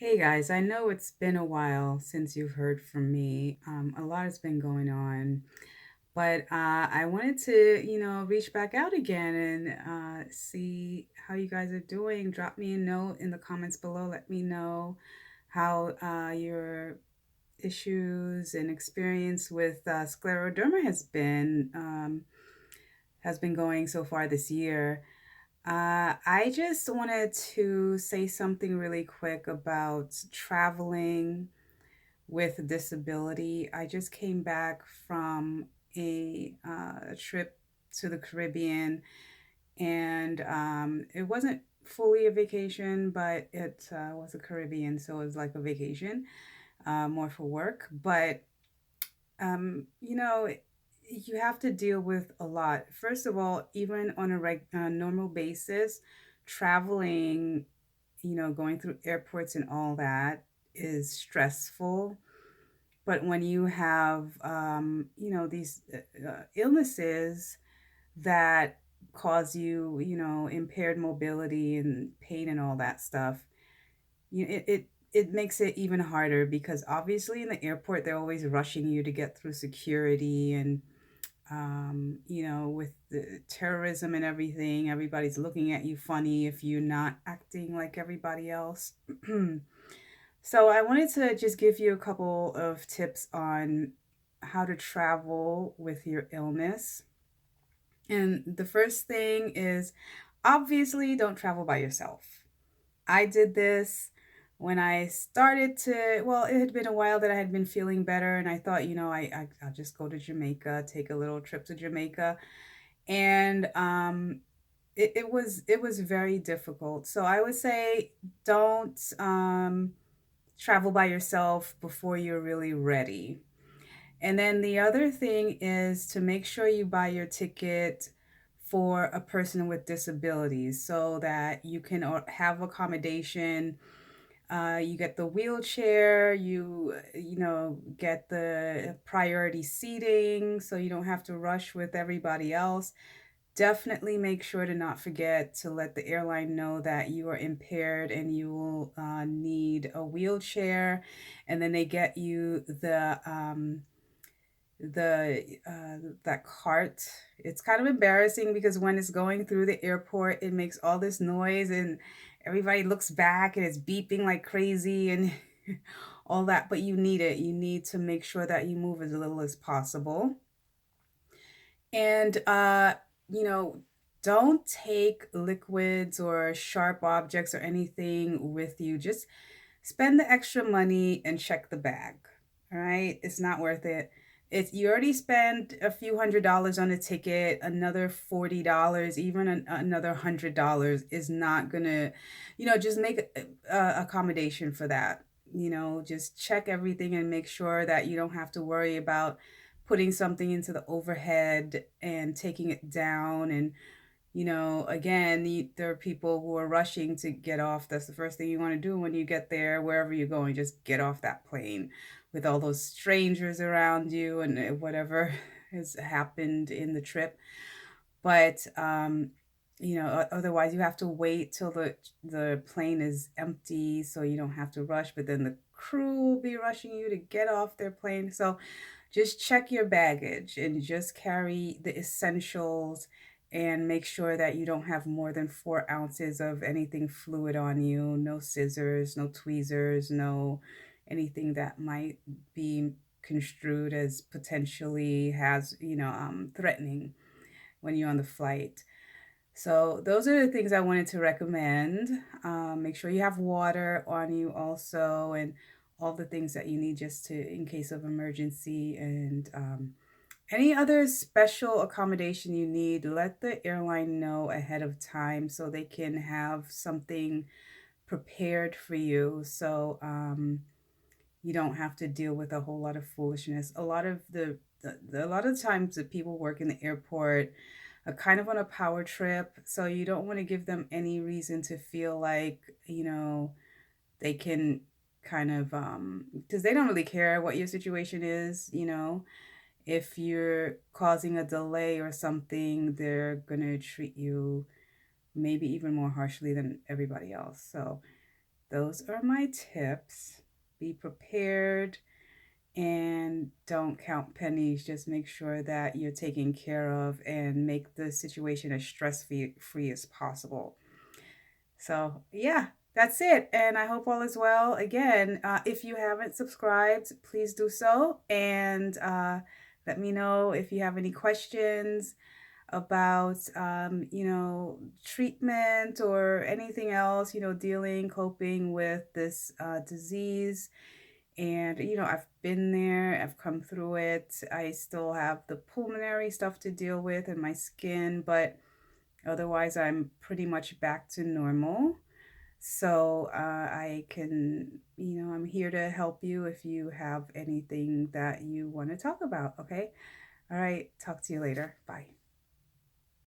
Hey guys, I know it's been a while since you've heard from me. A lot has been going on, but I wanted to, reach back out again and see how you guys are doing. Drop me a note in the comments below. Let me know how your issues and experience with scleroderma has been going so far this year. I just wanted to say something really quick about traveling with a disability. I just came back from a trip to the Caribbean, and it wasn't fully a vacation, but it was a Caribbean, so it was like a vacation, more for work. But you know, you have to deal with a lot. First of all, even on a normal basis, traveling, going through airports and all that is stressful. But when you have, these illnesses that cause you, impaired mobility and pain and all that stuff, it makes it even harder because obviously in the airport they're always rushing you to get through security and with the terrorism and everything, everybody's looking at you funny if you're not acting like everybody else. So I wanted to just give you a couple of tips on how to travel with your illness. And the first thing is obviously don't travel by yourself. I did this when I started to, well, it had been a while that I had been feeling better, and I thought, I'll just go to Jamaica, take a little trip to Jamaica, and it was very difficult. So I would say don't travel by yourself before you're really ready. And then the other thing is to make sure you buy your ticket for a person with disabilities so that you can have accommodation. You get the wheelchair, get the priority seating so you don't have to rush with everybody else. Definitely make sure to not forget to let the airline know that you are impaired and you will need a wheelchair. And then they get you that cart. It's kind of embarrassing because when it's going through the airport, it makes all this noise and everybody looks back and it's beeping like crazy and all that. But you need it. You need to make sure that you move as little as possible. And you know, don't take liquids or sharp objects or anything with you. Just spend the extra money and check the bag. All right? It's not worth it. It's you already spent a few $100s on a ticket, another $40, even another $100 is not gonna, just make accommodation for that. Just check everything and make sure that you don't have to worry about putting something into the overhead and taking it down. And again, there are people who are rushing to get off. That's the first thing you want to do when you get there, wherever you're going. Just get off that plane with all those strangers around you and whatever has happened in the trip. But otherwise you have to wait till the plane is empty so you don't have to rush. But then the crew will be rushing you to get off their plane. So just check your baggage and just carry the essentials and make sure that you don't have more than 4 ounces of anything fluid on you. No scissors, no tweezers, no anything that might be construed as potentially threatening when you're on the flight. So those are the things I wanted to recommend. Make sure you have water on you also, and all the things that you need just to in case of emergency. And any other special accommodation you need, let the airline know ahead of time so they can have something prepared for you. So you don't have to deal with a whole lot of foolishness. A lot of a lot of times that people work in the airport are kind of on a power trip, so you don't want to give them any reason to feel like, they can kind of because they don't really care what your situation is. If you're causing a delay or something, they're going to treat you maybe even more harshly than everybody else. So those are my tips. Be prepared and don't count pennies. Just make sure that you're taken care of and make the situation as stress free as possible. So, yeah, that's it. And I hope all is well. Again, if you haven't subscribed, please do so. And let me know if you have any questions about, treatment or anything else, coping with this disease. And, I've been there, I've come through it. I still have the pulmonary stuff to deal with and my skin, but otherwise, I'm pretty much back to normal. So I can, I'm here to help you if you have anything that you want to talk about. Okay. All right. Talk to you later. Bye.